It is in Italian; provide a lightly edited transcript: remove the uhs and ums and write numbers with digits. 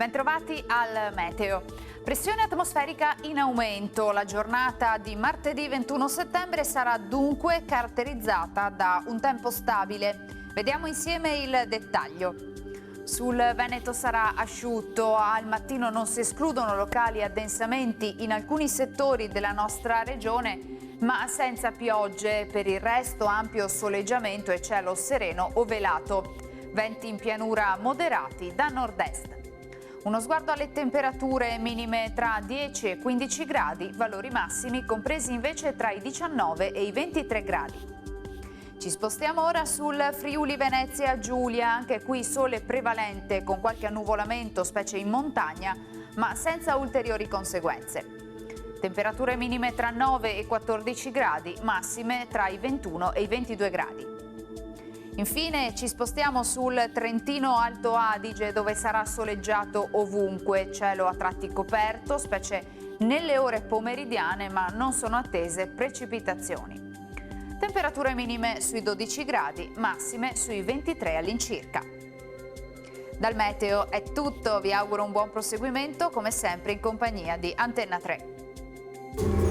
Bentrovati al meteo. Pressione atmosferica in aumento. La giornata di martedì 21 settembre sarà dunque caratterizzata da un tempo stabile. Vediamo insieme il dettaglio. Sul Veneto sarà asciutto, al mattino non si escludono locali addensamenti in alcuni settori della nostra regione, ma senza piogge. Per il resto ampio soleggiamento e cielo sereno o velato. Venti in pianura moderati da nord-est. Uno sguardo alle temperature minime tra 10 e 15 gradi, valori massimi compresi invece tra i 19 e i 23 gradi. Ci spostiamo ora sul Friuli Venezia Giulia, anche qui sole prevalente con qualche annuvolamento, specie in montagna, ma senza ulteriori conseguenze. Temperature minime tra 9 e 14 gradi, massime tra i 21 e i 22 gradi. Infine ci spostiamo sul Trentino Alto Adige, dove sarà soleggiato ovunque, cielo a tratti coperto, specie nelle ore pomeridiane, ma non sono attese precipitazioni. Temperature minime sui 12 gradi, massime sui 23 all'incirca. Dal meteo è tutto, vi auguro un buon proseguimento, come sempre in compagnia di Antenna 3.